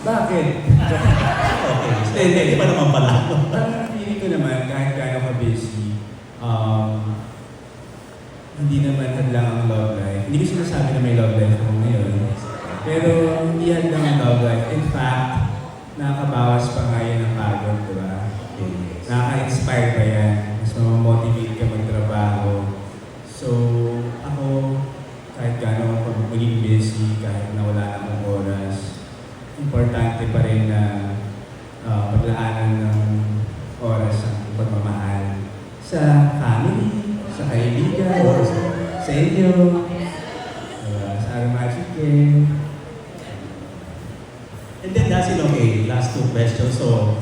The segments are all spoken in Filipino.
Bakit? Okay, hindi pa naman pala. Parang feeling ko naman, kahit gaano ka-busy, hindi naman hadlang ang love life. Hindi ko sinasabi na may love life ako ngayon. Pero hindi hadlang ang love life. In fact, nakakabawas pa nga yan ng pagod, di ba? Nakaka-inspire pa yan. Mas mamamotivate ka magtrabaho. So, ako, kahit gaano ako maging busy, kahit na wala akong oras, importante pa rin na paglaanan ng oras ang pagmamahal sa family, sa kaibigan, sa inyo, sa Aromagic Care. And then that's it, okay, last two questions. So,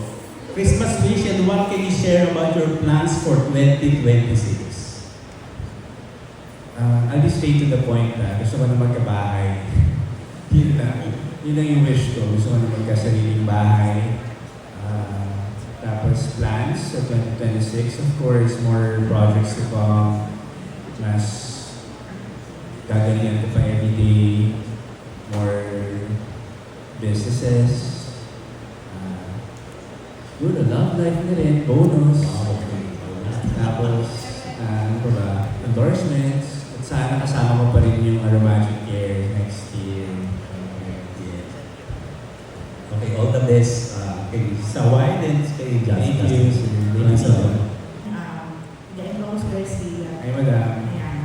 Christmas wish and what can you share about your plans for 2026? I'll be straight to the point na gusto ko na magkabahay. Yun lang. Yun lang yung wish ko. Gusto ko na magkasariling bahay. Tapos plans sa 2026, of course, more projects to come. Mas gagalingan ko pa everyday. More businesses. Siguro, love life na rin. Bonus. Tapos, ano pa ba? Endorsements. At sana kasama ko pa rin yung Aromagic Care next year. Okay, all the best kay Sawai and kay Thank Jasmine. you, sir. Thank you so much. Then Rose Garcia. Ay, madam. Ayan.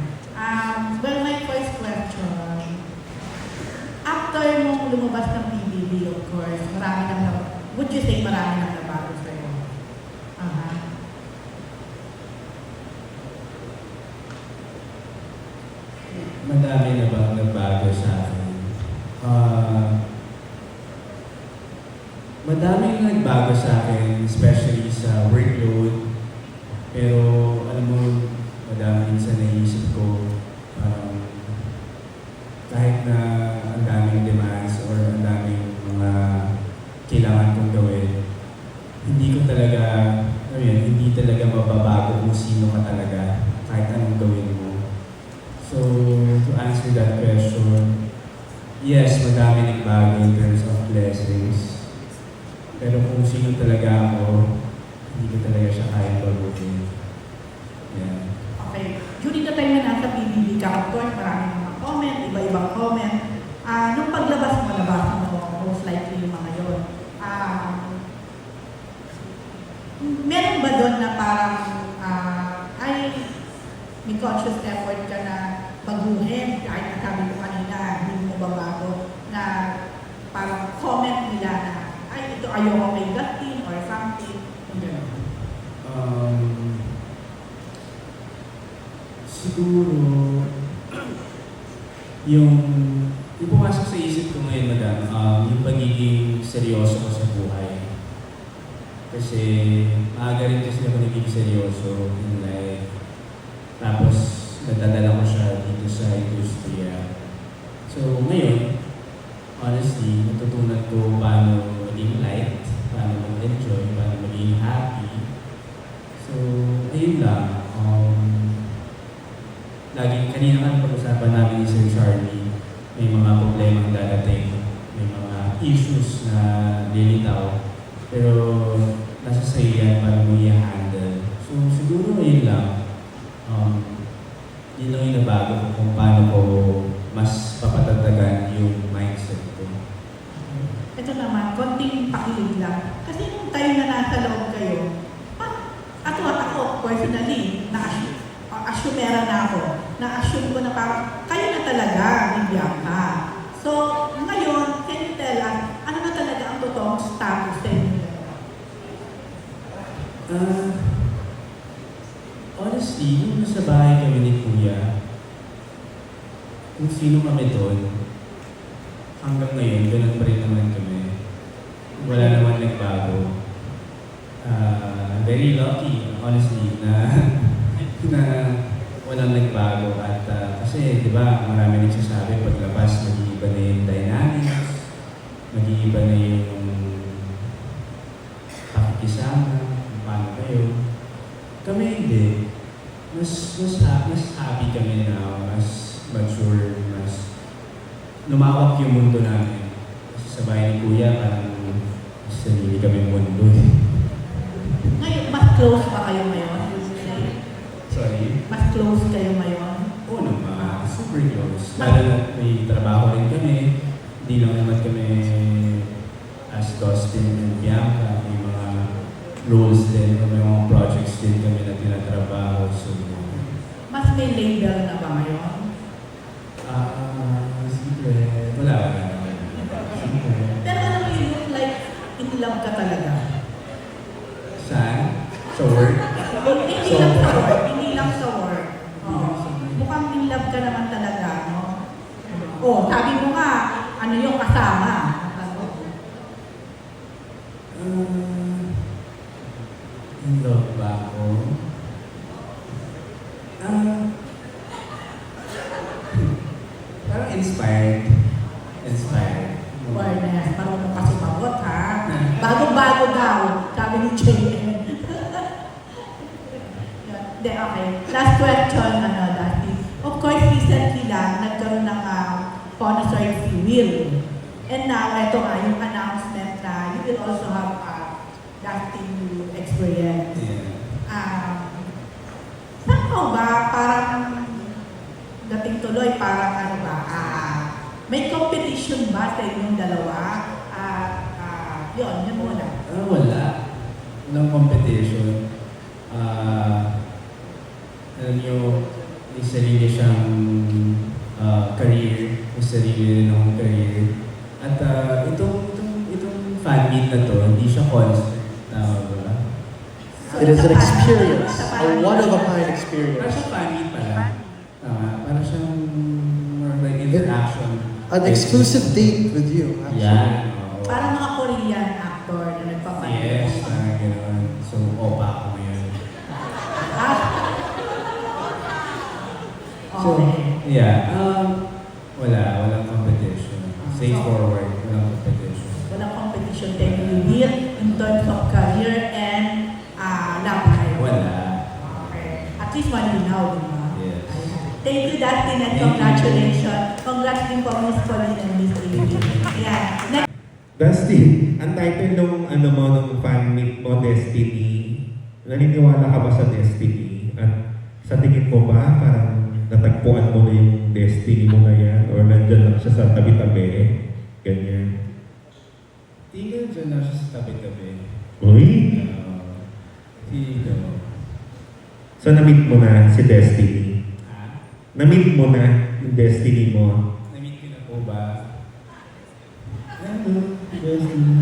Well, my first question. After mong lumabas ng PBB, of course, would you say marami nang nabago sa'yo? Madami na bang nagbago sa akin? Madaming nagbago sa akin, especially sa workload. Pero, alam mo, madami minsan naisip ko, parang kahit na ang daming demands or ang daming mga kailangan kong gawin, hindi ko talaga, hindi talaga mababago kung sino ka talaga, kahit anong gawin mo. So, to answer that question, yes, madami nagbago in terms of blessings. Pero kung sino talaga ako, hindi ko talaga siya kaya baguhin. Yeah. Okay. During the time na nasa PBB ka, of course, maraming mga comment, iba-ibang comment. Nung paglabas mo, nabasa mo, most likely yung mga yun. Meron ba doon na parang, may conscious effort ka na baguhin, kahit na sabi ko kanina, hindi mo babago, na parang comment nila na, ay, ito ayoko may gut team or something. Siguro, yung pumasok sa isip ko ngayon, madam, yung pagiging seryoso ko sa buhay. Kasi, maaga rin kasi ako naging seryoso in life. Tapos, nadadala ko siya dito sa industriya. So, ngayon, honestly, natutunan ko paano maging light, paano mag-enjoy, paano maging happy. So, ayun lang. Laging kanina nga pag-usapan namin ni Sir Charlie, may mga problemang darating, may mga issues na lilitaw. Pero, nasa sa'yo yan para mo i-handle. So, siguro yun lang. Yun lang yung nabago ko kung paano ko mas papatatagan yung mindset ko. Ito naman, konting pakilig lang. Kasi nung time na nasa loob kayo, ako personally, na-assumera na ako. Na-assume ko na parang, kayo na talaga, bigyan ka. So, ngayon, can you tell us, ano na talaga ang totoong status sa inyo? Honestly, nung nasa bahay kami ni Kuya, kung sino kami doon, hanggang ngayon, ganun pa rin naman kami. Wala naman nagbago. Very lucky, honestly, na walang nagbago. At kasi, di ba, marami nagsasabi, paglabas, mag-iiba na yung dynamics, mag-iiba na yung pakikisama, kung paano kayo. Kami hindi. Mas happy kami na, mas mature, mas lumawak yung mundo namin. Kasi sa bahay ni kuya, parang sarili kami mundo eh. Ngayon, mas close ba kayo ngayon? Would you say? Sorry? Mas close kayo ngayon? Oo naman, super close. Lalo na may trabaho rin kami. Hindi lang naman kami as Dustin and Bianca. May mga roles din, may mga projects din kami na tinatrabaho. So, Mas may label na ba ngayon? secret. Wala ka naman. Secret. Pero ano mo, you look like in love ka talaga. Saan? Sa work? Hindi lang sa work. Hindi lang sa work. Oo. Mukhang in love ka naman talaga, no? Oh, sabi mo nga, ano yung kasama? Ano? In love ba ako? Parang inspired. Inspired. Awareness, marunong ka sumagot, ha? Bago-bago daw, sabi ni JN. Hindi, okay. Last question, Dusty. Of course, recently lang, nagkaroon ng connoisseur si Will. And now, ito nga, yung announcement na you will also have Dusty new experience. Yeah. Somehow ba, parang dating tuloy, parang ano ba, may competition ba sa inyong dalawa? Yun muna. Wala. Walang competition. Alam nyo, may sarili siyang career. May sarili rin akong career. At itong fan meet na to, hindi siya concert. Tama ba? It is an experience, a one-of-a-kind Parang experience. siyang fan meet pala. Parang siyang more like interaction. An exclusive date with you, actually. Yan. Oo. Parang mga Korean actor na nagpapalit. Yes, parang gano'n. So, opa ako ngayon. So, Okay. yeah. Walang competition. Straightforward, walang competition. Walang competition tayo will in terms of career and love life. Wala. Okay. At least malinaw, di ba? Yes. Ayan. Thank you, Dustin, and Thank you. congratulations. Congrats din po, Miss Pauline and Miss Amy. Ayan. Next. Dusty, ang title nung fan meet mo, Destiny, naniniwala ka ba sa Destiny? At sa tingin mo ba, parang natagpuan mo na yung Destiny mo na yan? Or nandyan lang siya sa tabi-tabi? Ganyan. Tingnan dyan na siya sa tabi-tabi. Uy! Dito. So, na-meet mo na si Destiny? Na-meet mo na yung Destiny mo? Na-meet ko na po ba? Ano? Destiny.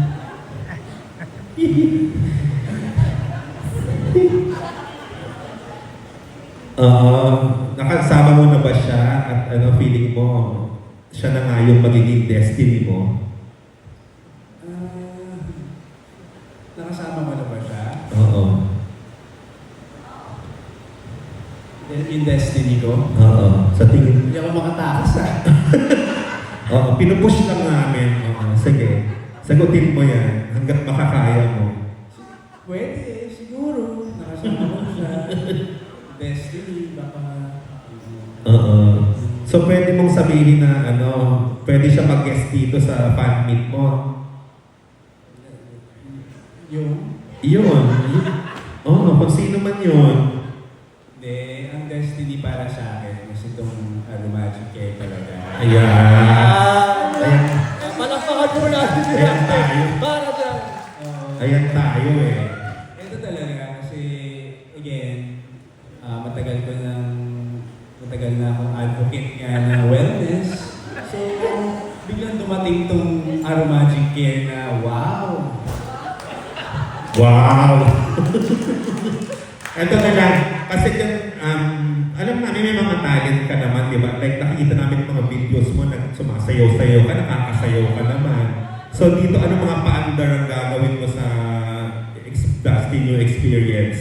Nakasama mo na ba siya at ano feeling mo siya na nga yung magiging Destiny mo? Nakasama mo na ba siya? Oo. Yung destiny ko? Oo. Sa tingin. Hindi ako makatakas Oo. Pinupush lang namin. Oo. Sige. Sagutin mo yan hanggat makakaya mo. Pwede, siguro. Nakasama ko siya. Destiny, baka... Oo. So pwede mong sabihin na ano, pwede siya mag-guest dito sa fan meet mo. Yung... Iyon. Oo. Kung sino man yun. Hindi, ang destiny para sa akin is itong Magic Care talaga. Ayan. Ayan. Palakpakan mo natin Ayan tayo. para dyan. Ayan tayo eh. Ito talaga kasi, again, matagal na akong advocate nga ng wellness. So, biglang dumating tong Magic Care na, wow! Wow! Ito na lang. Kasi alam namin may mga talent ka naman, di ba? Like nakikita namin yung mga videos mo na sumasayaw-sayaw ka, nakakasayaw ka naman. So dito, ano mga paandar ang gagawin mo sa Dusty New Experience?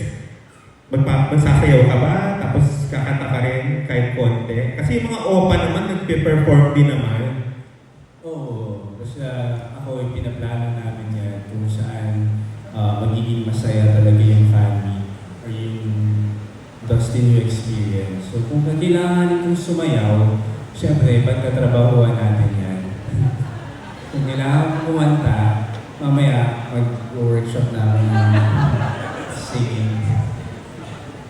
Magsasayaw ka ba? Tapos kakanta ka rin kahit konti? Kasi yung mga OPA naman, nagpe-perform din naman. Oo, kasi ako ay pinaplano namin yan kung saan magiging masaya talaga yung family or yung Dusty New Experience. So kung kailangan kong sumayaw, syempre, pagkatrabahuan natin yan. kung kailangan kumanta, mamaya mag-workshop namin ng singing.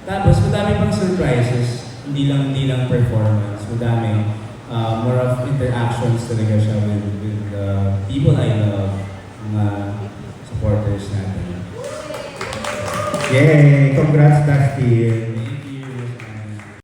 Tapos, madami pang surprises. Hindi lang performance. Madami. More of interactions talaga siya with the people I love, mga supporters natin. Yay! Congrats, Dustin!